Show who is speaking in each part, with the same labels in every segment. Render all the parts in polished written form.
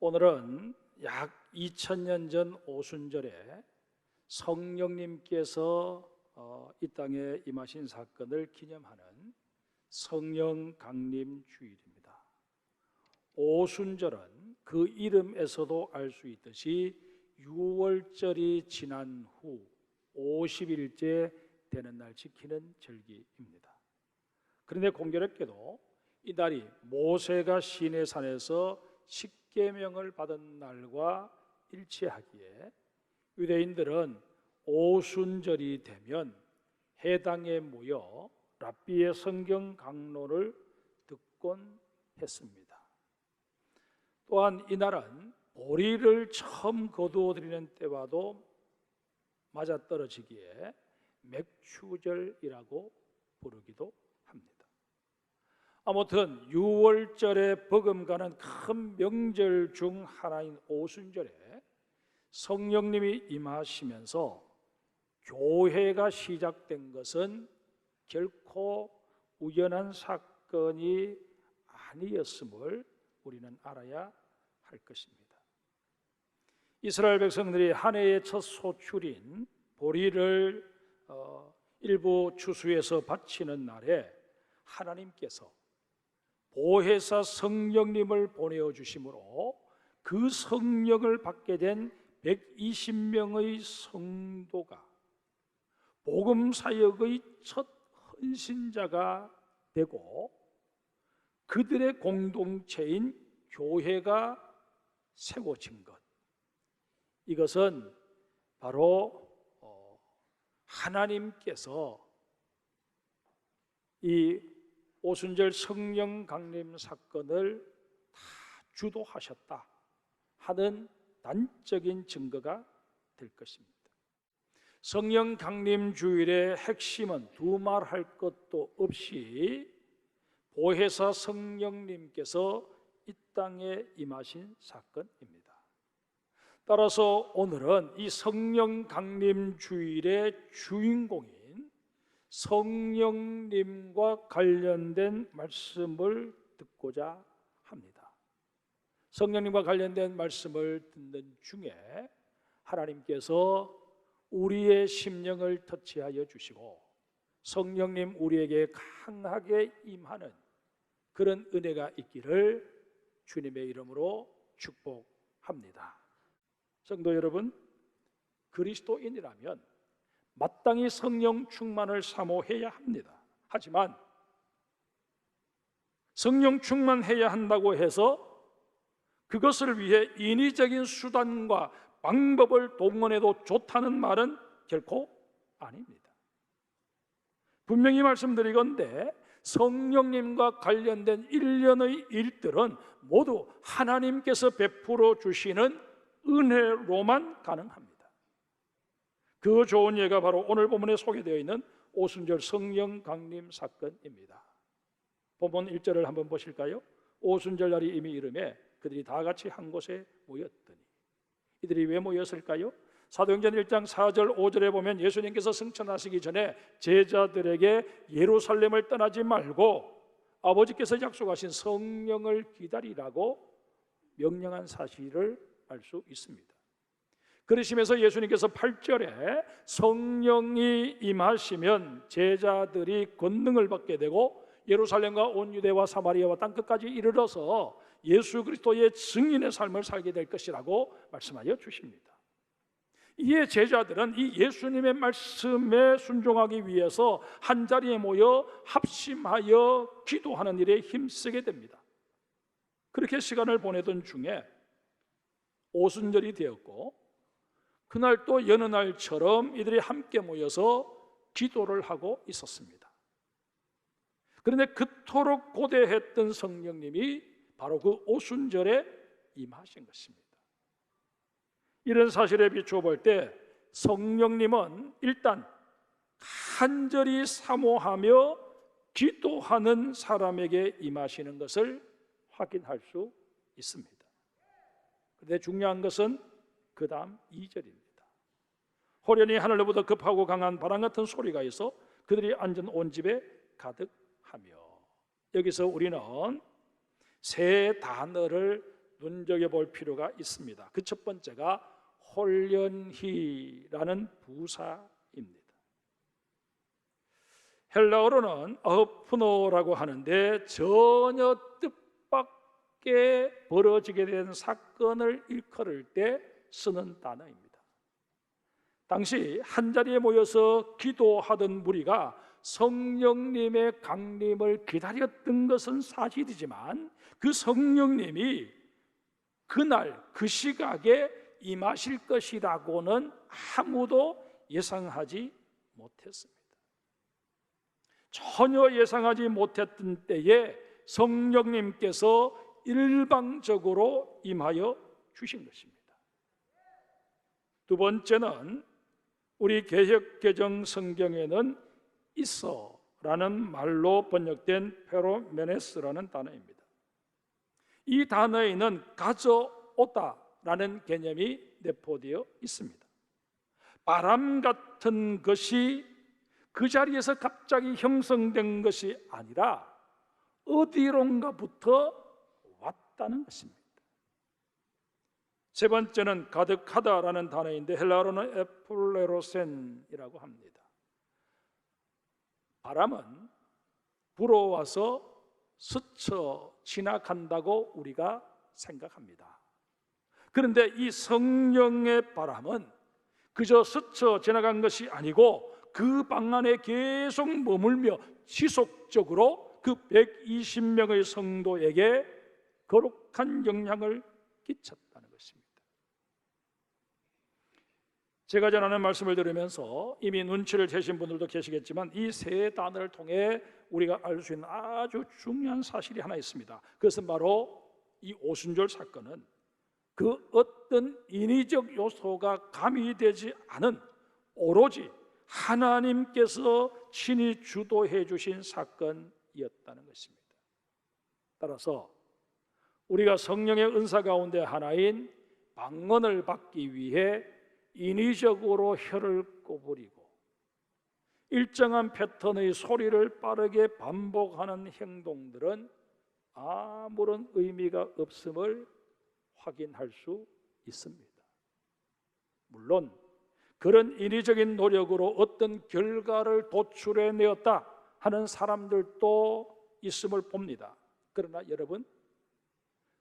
Speaker 1: 오늘은 약 2000년 전 오순절에 성령님께서 이 땅에 임하신 사건을 기념하는 성령 강림 주일입니다. 오순절은 그 이름에서도 알 수 있듯이 6월절이 지난 후 50일째 되는 날 지키는 절기입니다. 그런데 공교롭게도 이 날이 모세가 시내산에서 십계명을 받은 날과 일치하기에 유대인들은 오순절이 되면 해당에 모여 랍비의 성경 강론을 듣곤 했습니다. 또한 이날은 보리를 처음 거두어 드리는 때와도 맞아떨어지기에 맥추절이라고 부르기도 합니다. 아무튼 6월절에 버금가는 큰 명절 중 하나인 오순절에 성령님이 임하시면서 교회가 시작된 것은 결코 우연한 사건이 아니었음을 우리는 알아야 할 것입니다. 이스라엘 백성들이 한 해의 첫 소출인 보리를 일부 추수해서 바치는 날에 하나님께서 보혜사 성령님을 보내어 주심으로 그 성령을 받게 된 120명의 성도가 복음 사역의 첫 헌신자가 되고 그들의 공동체인 교회가 세워진 것, 이것은 바로 하나님께서 이 오순절 성령 강림 사건을 다 주도하셨다 하는 단적인 증거가 될 것입니다. 성령 강림 주일의 핵심은 두말할 것도 없이 보혜사 성령님께서 이 땅에 임하신 사건입니다. 따라서 오늘은 이 성령 강림 주일의 주인공인 성령님과 관련된 말씀을 듣고자 합니다. 성령님과 관련된 말씀을 듣는 중에 하나님께서 우리의 심령을 터치하여 주시고 성령님 우리에게 강하게 임하는 그런 은혜가 있기를 주님의 이름으로 축복합니다. 성도 여러분, 그리스도인이라면 마땅히 성령 충만을 사모해야 합니다. 하지만 성령 충만해야 한다고 해서 그것을 위해 인위적인 수단과 방법을 동원해도 좋다는 말은 결코 아닙니다. 분명히 말씀드리건대 성령님과 관련된 일련의 일들은 모두 하나님께서 베풀어 주시는 은혜로만 가능합니다. 그 좋은 예가 바로 오늘 본문에 소개되어 있는 오순절 성령 강림 사건입니다. 본문 1절을 한번 보실까요? 오순절 날이 이미 이르매 그들이 다 같이 한 곳에 모였더니. 이들이 왜 모였을까요? 사도행전 1장 4절 5절에 보면 예수님께서 승천하시기 전에 제자들에게 예루살렘을 떠나지 말고 아버지께서 약속하신 성령을 기다리라고 명령한 사실을 알 수 있습니다. 그러시면서 예수님께서 8절에 성령이 임하시면 제자들이 권능을 받게 되고 예루살렘과 온 유대와 사마리아와 땅끝까지 이르러서 예수 그리스도의 증인의 삶을 살게 될 것이라고 말씀하여 주십니다. 이에 제자들은 이 예수님의 말씀에 순종하기 위해서 한자리에 모여 합심하여 기도하는 일에 힘쓰게 됩니다. 그렇게 시간을 보내던 중에 오순절이 되었고 그날 또 여느 날처럼 이들이 함께 모여서 기도를 하고 있었습니다. 그런데 그토록 고대했던 성령님이 바로 그 오순절에 임하신 것입니다. 이런 사실에 비추어 볼 때 성령님은 일단 간절히 사모하며 기도하는 사람에게 임하시는 것을 확인할 수 있습니다. 그런데 중요한 것은 그 다음 2절입니다. 호련히 하늘로부터 급하고 강한 바람 같은 소리가 있어 그들이 앉은 온 집에 가득하며. 여기서 우리는 세 단어를 눈여겨볼 필요가 있습니다. 그 첫 번째가 홀련히라는 부사입니다. 헬라어로는 어프노라고 하는데 전혀 뜻밖의 벌어지게 된 사건을 일컬을 때 쓰는 단어입니다. 당시 한자리에 모여서 기도하던 무리가 성령님의 강림을 기다렸던 것은 사실이지만 그 성령님이 그날 그 시각에 임하실 것이라고는 아무도 예상하지 못했습니다. 전혀 예상하지 못했던 때에 성령님께서 일방적으로 임하여 주신 것입니다. 두 번째는 우리 개역개정 성경에는 있어라는 말로 번역된 페로메네스라는 단어입니다. 이 단어에는 가져오다라는 개념이 내포되어 있습니다. 바람 같은 것이 그 자리에서 갑자기 형성된 것이 아니라 어디론가부터 왔다는 것입니다. 세 번째는 가득하다라는 단어인데 헬라어로는 에플레로센이라고 합니다. 바람은 불어와서 스쳐 지나간다고 우리가 생각합니다. 그런데 이 성령의 바람은 그저 스쳐 지나간 것이 아니고 그 방 안에 계속 머물며 지속적으로 그 120명의 성도에게 거룩한 영향을 끼쳤다는 것입니다. 제가 전하는 말씀을 들으면서 이미 눈치를 채신 분들도 계시겠지만 이 세 단어를 통해 우리가 알 수 있는 아주 중요한 사실이 하나 있습니다. 그것은 바로 이 오순절 사건은 그 어떤 인위적 요소가 가미되지 않은 오로지 하나님께서 친히 주도해 주신 사건이었다는 것입니다. 따라서 우리가 성령의 은사 가운데 하나인 방언을 받기 위해 인위적으로 혀를 꼬부리고 일정한 패턴의 소리를 빠르게 반복하는 행동들은 아무런 의미가 없음을 확인할 수 있습니다. 물론 그런 인위적인 노력으로 어떤 결과를 도출해내었다 하는 사람들도 있음을 봅니다. 그러나 여러분,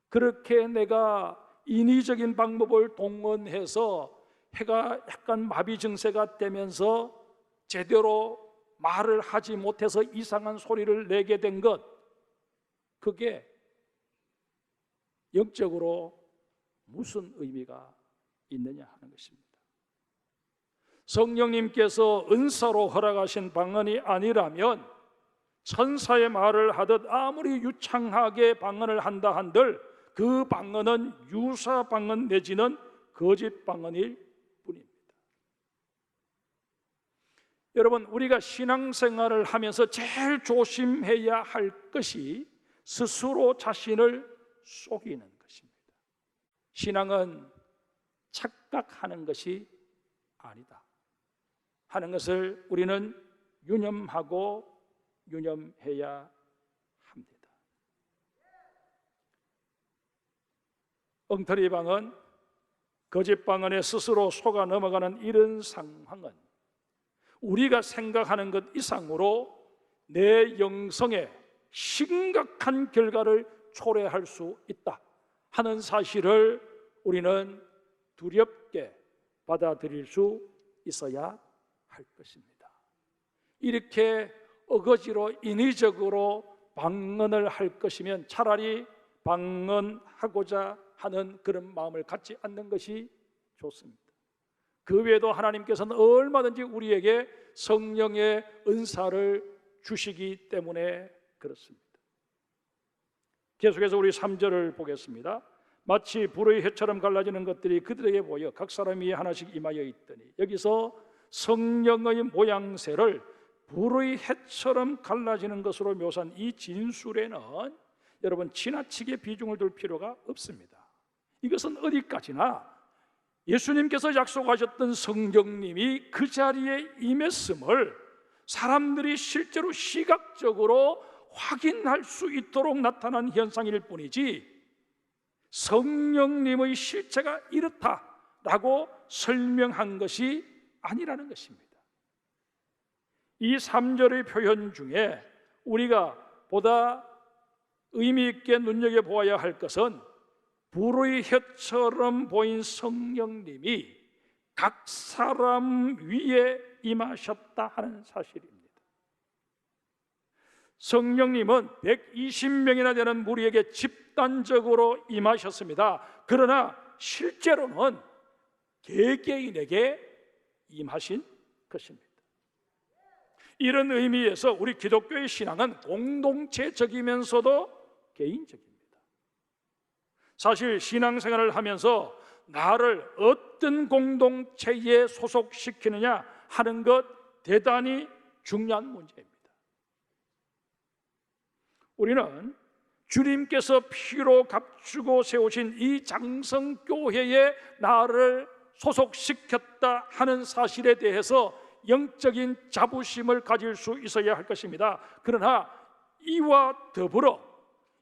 Speaker 1: 그렇게 내가 인위적인 방법을 동원해서 해가 약간 마비 증세가 되면서 제대로 말을 하지 못해서 이상한 소리를 내게 된 것, 그게 영적으로 무슨 의미가 있느냐 하는 것입니다. 성령님께서 은사로 허락하신 방언이 아니라면 천사의 말을 하듯 아무리 유창하게 방언을 한다 한들 그 방언은 유사 방언 내지는 거짓 방언일 뿐입니다. 여러분, 우리가 신앙생활을 하면서 제일 조심해야 할 것이 스스로 자신을 속이는 것입니다. 신앙은 착각하는 것이 아니다 하는 것을 우리는 유념하고 유념해야 합니다. 엉터리 방언, 거짓 방언에 스스로 속아 넘어가는 이런 상황은 우리가 생각하는 것 이상으로 내 영성에 심각한 결과를 초래할 수 있다 하는 사실을 우리는 두렵게 받아들일 수 있어야 할 것입니다. 이렇게 어거지로 인위적으로 방언을 할 것이면 차라리 방언하고자 하는 그런 마음을 갖지 않는 것이 좋습니다. 그 외에도 하나님께서는 얼마든지 우리에게 성령의 은사를 주시기 때문에 그렇습니다. 계속해서 우리 3절을 보겠습니다. 마치 불의 햇처럼 갈라지는 것들이 그들에게 보여 각 사람 위에 하나씩 임하여 있더니, 여기서 성령의 모양새를 불의 햇처럼 갈라지는 것으로 묘사한 이 진술에는 여러분 지나치게 비중을 둘 필요가 없습니다. 이것은 어디까지나 예수님께서 약속하셨던 성령님이 그 자리에 임했음을 사람들이 실제로 시각적으로 확인할 수 있도록 나타난 현상일 뿐이지, 성령님의 실체가 이렇다라고 설명한 것이 아니라는 것입니다. 이 3절의 표현 중에 우리가 보다 의미 있게 눈여겨보아야 할 것은 불의 혀처럼 보인 성령님이 각 사람 위에 임하셨다 하는 사실입니다. 성령님은 120명이나 되는 무리에게 집단적으로 임하셨습니다. 그러나 실제로는 개개인에게 임하신 것입니다. 이런 의미에서 우리 기독교의 신앙은 공동체적이면서도 개인적입니다. 사실 신앙생활을 하면서 나를 어떤 공동체에 소속시키느냐 하는 것 대단히 중요한 문제입니다. 우리는 주님께서 피로 값주고 세우신 이 장성교회에 나를 소속시켰다 하는 사실에 대해서 영적인 자부심을 가질 수 있어야 할 것입니다. 그러나 이와 더불어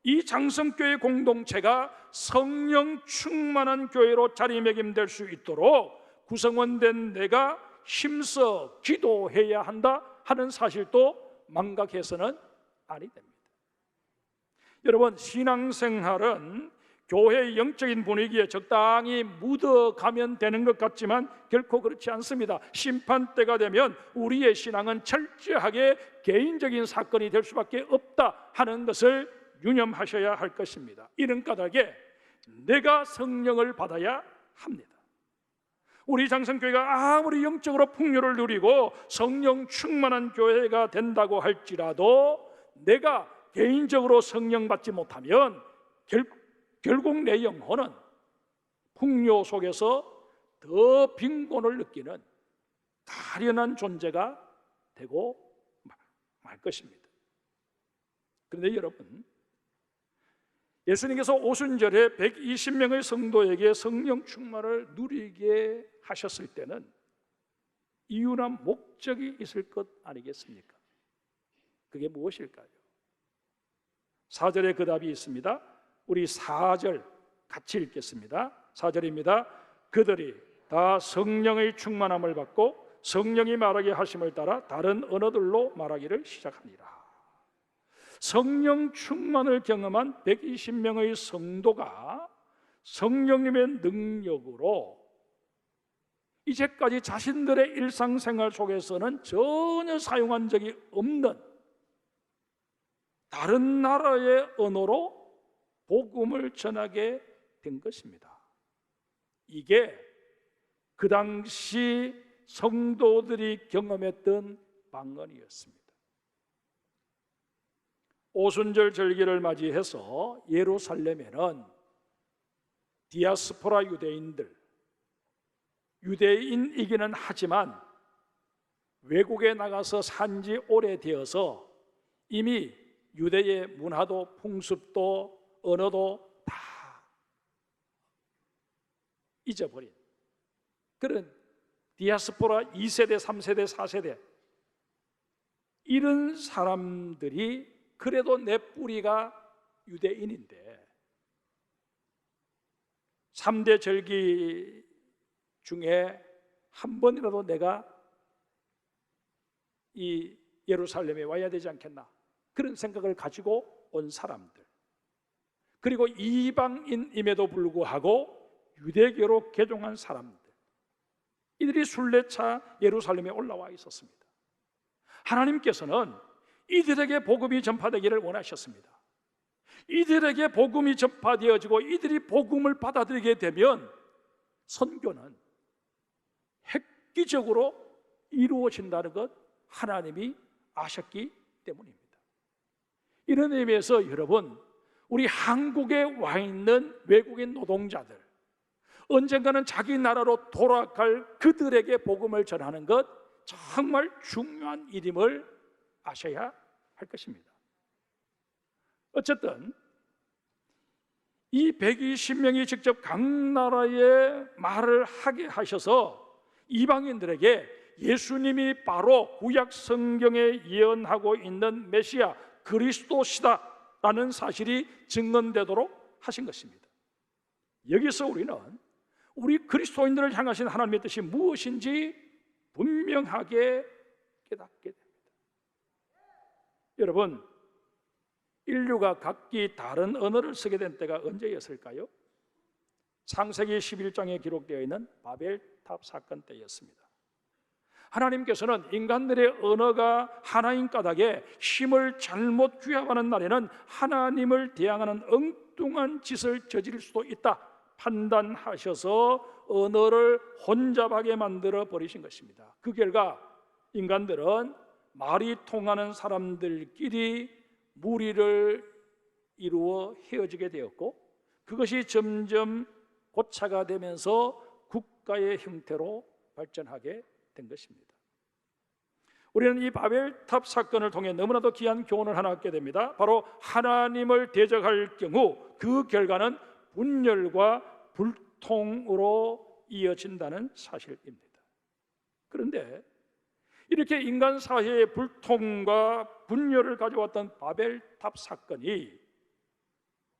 Speaker 1: 이 장성교회 공동체가 성령 충만한 교회로 자리매김될 수 있도록 구성원된 내가 힘써 기도해야 한다 하는 사실도 망각해서는 아니 됩니다. 여러분, 신앙생활은 교회의 영적인 분위기에 적당히 묻어가면 되는 것 같지만 결코 그렇지 않습니다. 심판때가 되면 우리의 신앙은 철저하게 개인적인 사건이 될 수밖에 없다 하는 것을 유념하셔야 할 것입니다. 이런 까닭에 내가 성령을 받아야 합니다. 우리 장성교회가 아무리 영적으로 풍요를 누리고 성령 충만한 교회가 된다고 할지라도 내가 개인적으로 성령 받지 못하면 결국 내 영혼은 풍요 속에서 더 빈곤을 느끼는 가련한 존재가 되고 말 것입니다. 그런데 여러분, 예수님께서 오순절에 120명의 성도에게 성령 충만을 누리게 하셨을 때는 이유나 목적이 있을 것 아니겠습니까? 그게 무엇일까요? 4절에 그 답이 있습니다. 우리 4절 같이 읽겠습니다. 4절입니다. 그들이 다 성령의 충만함을 받고 성령이 말하게 하심을 따라 다른 언어들로 말하기를 시작하니라. 성령 충만을 경험한 120명의 성도가 성령님의 능력으로 이제까지 자신들의 일상생활 속에서는 전혀 사용한 적이 없는 다른 나라의 언어로 복음을 전하게 된 것입니다. 이게 그 당시 성도들이 경험했던 방언이었습니다. 오순절 절기를 맞이해서 예루살렘에는 디아스포라 유대인들, 유대인이기는 하지만 외국에 나가서 산지 오래되어서 이미 유대의 문화도 풍습도 언어도 다 잊어버린 그런 디아스포라 2세대, 3세대, 4세대 이런 사람들이 그래도 내 뿌리가 유대인인데 3대 절기 중에 한 번이라도 내가 이 예루살렘에 와야 되지 않겠나 그런 생각을 가지고 온 사람들, 그리고 이방인임에도 불구하고 유대교로 개종한 사람들, 이들이 순례차 예루살렘에 올라와 있었습니다. 하나님께서는 이들에게 복음이 전파되기를 원하셨습니다. 이들에게 복음이 전파되어지고 이들이 복음을 받아들이게 되면 선교는 획기적으로 이루어진다는 것 하나님이 아셨기 때문입니다. 이런 의미에서 여러분, 우리 한국에 와 있는 외국인 노동자들, 언젠가는 자기 나라로 돌아갈 그들에게 복음을 전하는 것 정말 중요한 일임을 아셔야 할 것입니다. 어쨌든 이 120명이 직접 각 나라에 말을 하게 하셔서 이방인들에게 예수님이 바로 구약 성경에 예언하고 있는 메시아 그리스도시다라는 사실이 증언되도록 하신 것입니다. 여기서 우리는 우리 그리스도인들을 향하신 하나님의 뜻이 무엇인지 분명하게 깨닫게 됩니다. 여러분, 인류가 각기 다른 언어를 쓰게 된 때가 언제였을까요? 창세기 11장에 기록되어 있는 바벨탑 사건 때였습니다. 하나님께서는 인간들의 언어가 하나인 까닭에 힘을 잘못 규합하는 날에는 하나님을 대항하는 엉뚱한 짓을 저지를 수도 있다 판단하셔서 언어를 혼잡하게 만들어 버리신 것입니다. 그 결과 인간들은 말이 통하는 사람들끼리 무리를 이루어 헤어지게 되었고, 그것이 점점 고차가 되면서 국가의 형태로 발전하게 된 것입니다. 우리는 이 바벨탑 사건을 통해 너무나도 귀한 교훈을 하나 얻게 됩니다. 바로 하나님을 대적할 경우 그 결과는 분열과 불통으로 이어진다는 사실입니다. 그런데 이렇게 인간 사회의 불통과 분열을 가져왔던 바벨탑 사건이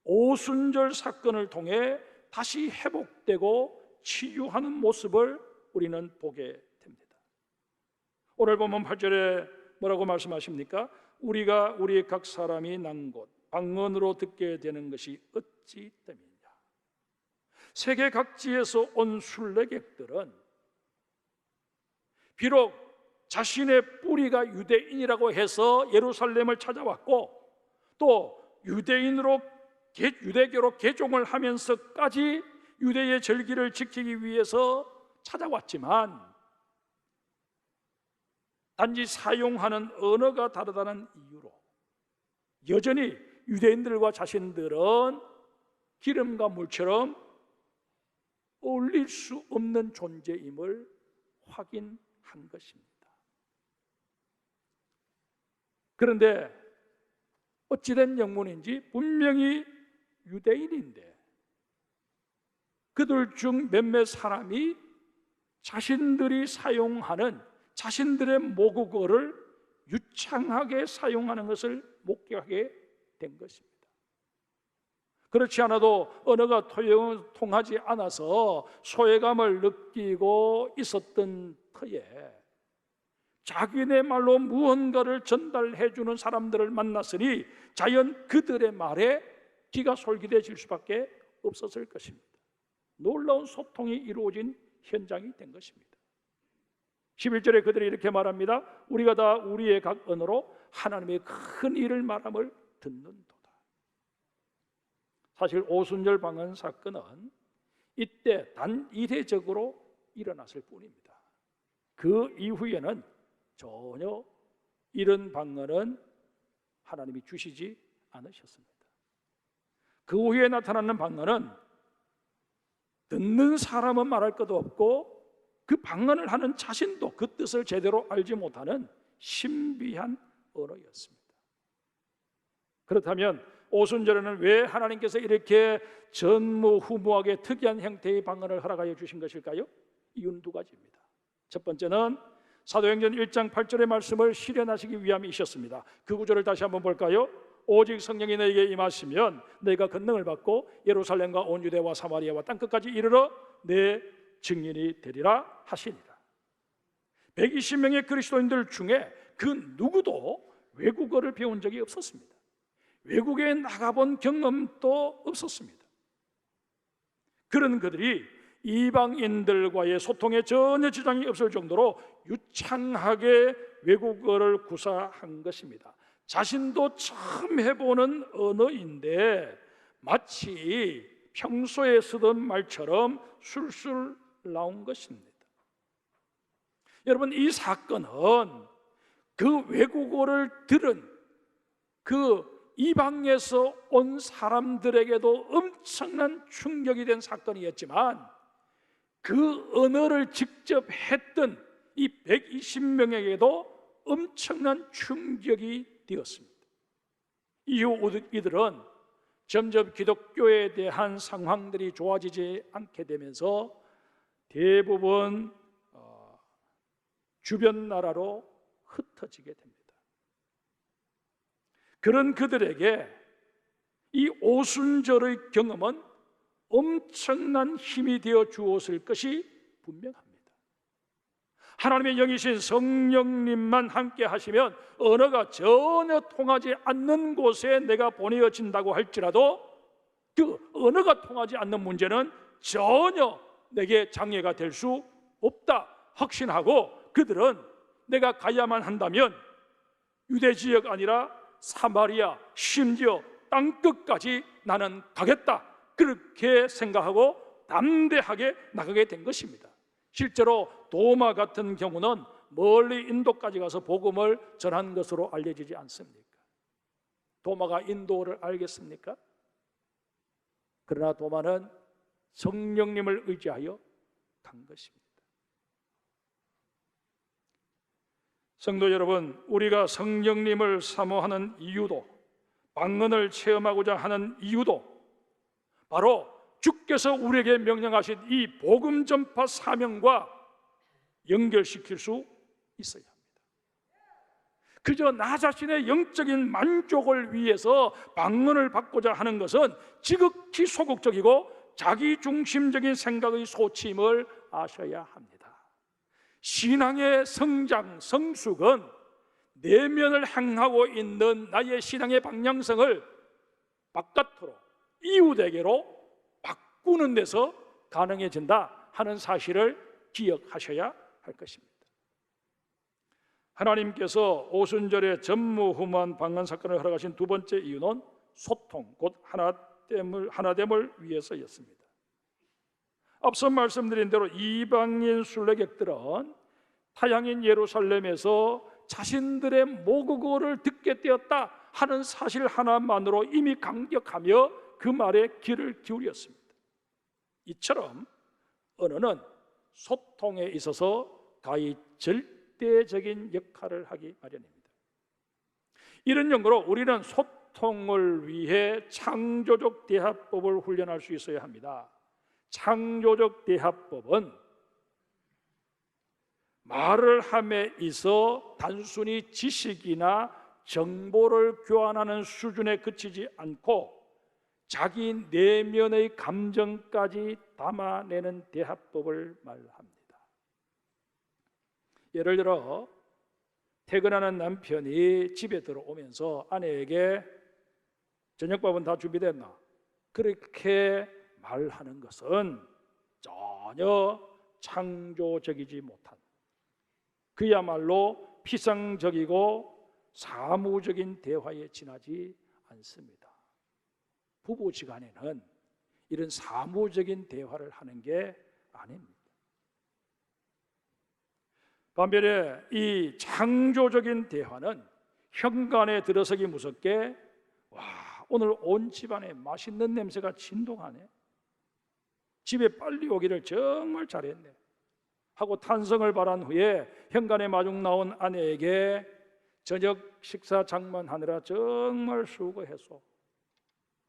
Speaker 1: 오순절 사건을 통해 다시 회복되고 치유하는 모습을 우리는 보게 됩니다. 오늘 본문 8절에 뭐라고 말씀하십니까? 우리가 우리 각 사람이 난 곳 방언으로 듣게 되는 것이 어찌 땜이냐. 세계 각지에서 온 순례객들은 비록 자신의 뿌리가 유대인이라고 해서 예루살렘을 찾아왔고, 또 유대교로 개종을 하면서까지 유대의 절기를 지키기 위해서 찾아왔지만, 단지 사용하는 언어가 다르다는 이유로 여전히 유대인들과 자신들은 기름과 물처럼 어울릴 수 없는 존재임을 확인한 것입니다. 그런데 어찌된 영문인지 분명히 유대인인데 그들 중 몇몇 사람이 자신들이 사용하는 자신들의 모국어를 유창하게 사용하는 것을 목격하게 된 것입니다. 그렇지 않아도 언어가 통하지 않아서 소외감을 느끼고 있었던 터에 자기네 말로 무언가를 전달해 주는 사람들을 만났으니 자연 그들의 말에 귀가 솔깃해질 수밖에 없었을 것입니다. 놀라운 소통이 이루어진 현장이 된 것입니다. 11절에 그들이 이렇게 말합니다. 우리가 다 우리의 각 언어로 하나님의 큰 일을 말함을 듣는도다. 사실 오순절 방언 사건은 이때 단 이례적으로 일어났을 뿐입니다. 그 이후에는 전혀 이런 방언은 하나님이 주시지 않으셨습니다. 그 후에 나타나는 방언은 듣는 사람은 말할 것도 없고 그 방언을 하는 자신도 그 뜻을 제대로 알지 못하는 신비한 언어였습니다. 그렇다면 오순절에는 왜 하나님께서 이렇게 전무후무하게 특이한 형태의 방언을 허락하여 주신 것일까요? 이유는 두 가지입니다. 첫 번째는 사도행전 1장 8절의 말씀을 실현하시기 위함이셨습니다. 그 구절을 다시 한번 볼까요? 오직 성령이 너에게 임하시면 너희가 권능을 받고 예루살렘과 온 유대와 사마리아와 땅끝까지 이르러 내 증인이 되리라 하시니라. 120명의 그리스도인들 중에 그 누구도 외국어를 배운 적이 없었습니다. 외국에 나가본 경험도 없었습니다. 그런 그들이 이방인들과의 소통에 전혀 지장이 없을 정도로 유창하게 외국어를 구사한 것입니다. 자신도 처음 해보는 언어인데 마치 평소에 쓰던 말처럼 술술 나온 것입니다. 여러분, 이 사건은 그 외국어를 들은 그 이방에서 온 사람들에게도 엄청난 충격이 된 사건이었지만 그 언어를 직접 했던 이 120명에게도 엄청난 충격이 되었습니다. 이후 이들은 점점 기독교에 대한 상황들이 좋아지지 않게 되면서 대부분 주변 나라로 흩어지게 됩니다. 그런 그들에게 이 오순절의 경험은 엄청난 힘이 되어 주었을 것이 분명합니다. 하나님의 영이신 성령님만 함께 하시면 언어가 전혀 통하지 않는 곳에 내가 보내어진다고 할지라도 그 언어가 통하지 않는 문제는 전혀 내게 장애가 될 수 없다 확신하고, 그들은 내가 가야만 한다면 유대 지역 아니라 사마리아, 심지어 땅끝까지 나는 가겠다, 그렇게 생각하고 담대하게 나가게 된 것입니다. 실제로 도마 같은 경우는 멀리 인도까지 가서 복음을 전한 것으로 알려지지 않습니까? 도마가 인도를 알겠습니까? 그러나 도마는 성령님을 의지하여 간 것입니다. 성도 여러분, 우리가 성령님을 사모하는 이유도, 방언을 체험하고자 하는 이유도 바로 주께서 우리에게 명령하신 이 복음 전파 사명과 연결시킬 수 있어야 합니다. 그저 나 자신의 영적인 만족을 위해서 방언을 받고자 하는 것은 지극히 소극적이고 자기중심적인 생각의 소침을 아셔야 합니다. 신앙의 성장, 성숙은 내면을 향하고 있는 나의 신앙의 방향성을 바깥으로, 이웃에게로 바꾸는 데서 가능해진다 하는 사실을 기억하셔야 할 것입니다. 하나님께서 오순절에 전무후무한 방언 사건을 허락하신 두 번째 이유는 소통, 곧 하나됨을 위해서였습니다. 앞서 말씀드린 대로 이방인 순례객들은 타향인 예루살렘에서 자신들의 모국어를 듣게 되었다 하는 사실 하나만으로 이미 감격하며 그 말에 귀를 기울였습니다. 이처럼 언어는 소통에 있어서 가히 절대적인 역할을 하기 마련입니다. 이런 연구로 우리는 소통을 위해 창조적 대화법을 훈련할 수 있어야 합니다. 창조적 대화법은 말을 함에 있어 단순히 지식이나 정보를 교환하는 수준에 그치지 않고 자기 내면의 감정까지 담아내는 대화법을 말합니다. 예를 들어 퇴근하는 남편이 집에 들어오면서 아내에게 저녁밥은 다 준비됐나? 그렇게 말하는 것은 전혀 창조적이지 못한, 그야말로 피상적이고 사무적인 대화에 지나지 않습니다. 부부지간에는 이런 사무적인 대화를 하는 게 아닙니다. 반면에 이 창조적인 대화는 현관에 들어서기 무섭게 와, 오늘 온 집안에 맛있는 냄새가 진동하네, 집에 빨리 오기를 정말 잘했네 하고 탄성을 발한 후에 현관에 마중 나온 아내에게 저녁 식사 장만하느라 정말 수고했어,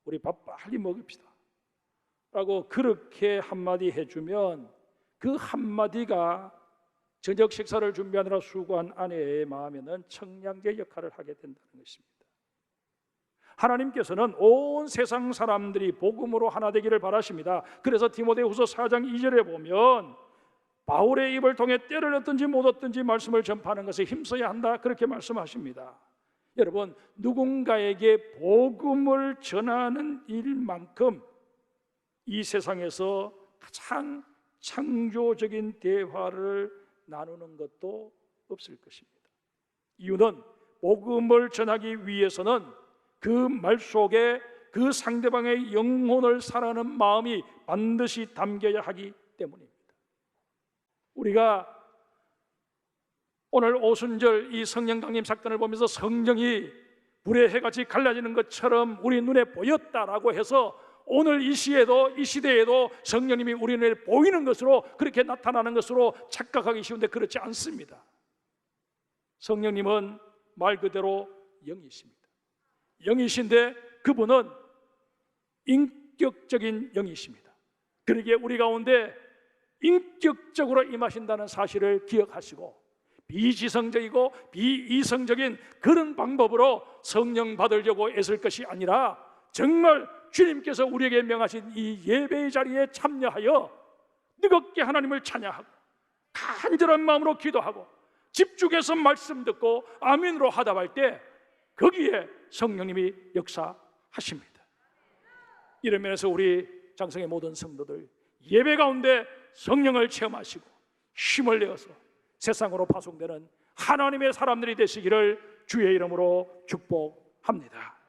Speaker 1: 우리 밥 빨리 먹읍시다 라고 그렇게 한마디 해주면 그 한마디가 저녁 식사를 준비하느라 수고한 아내의 마음에는 청량제 역할을 하게 된다는 것입니다. 하나님께서는 온 세상 사람들이 복음으로 하나 되기를 바라십니다. 그래서 디모데후서 4장 2절에 보면 바울의 입을 통해 때를 얻든지 못 얻든지 말씀을 전파하는 것에 힘써야 한다, 그렇게 말씀하십니다. 여러분, 누군가에게 복음을 전하는 일만큼 이 세상에서 가장 창조적인 대화를 나누는 것도 없을 것입니다. 이유는 복음을 전하기 위해서는 그 말 속에 그 상대방의 영혼을 사랑하는 마음이 반드시 담겨야 하기 때문입니다. 우리가 오늘 오순절 이 성령 강림 사건을 보면서 성령이 불의 해같이 갈라지는 것처럼 우리 눈에 보였다라고 해서 오늘 이 시대에도 성령님이 우리 눈에 보이는 것으로 그렇게 나타나는 것으로 착각하기 쉬운데 그렇지 않습니다. 성령님은 말 그대로 영이십니다. 영이신데 그분은 인격적인 영이십니다. 그러기에 우리 가운데 인격적으로 임하신다는 사실을 기억하시고 비지성적이고 비이성적인 그런 방법으로 성령 받으려고 애쓸 것이 아니라 정말 주님께서 우리에게 명하신 이 예배의 자리에 참여하여 뜨겁게 하나님을 찬양하고 간절한 마음으로 기도하고 집중해서 말씀 듣고 아멘으로 하답할 때 거기에 성령님이 역사하십니다. 이런 면에서 우리 장성의 모든 성도들 예배 가운데 성령을 체험하시고 힘을 내어서 세상으로 파송되는 하나님의 사람들이 되시기를 주의 이름으로 축복합니다.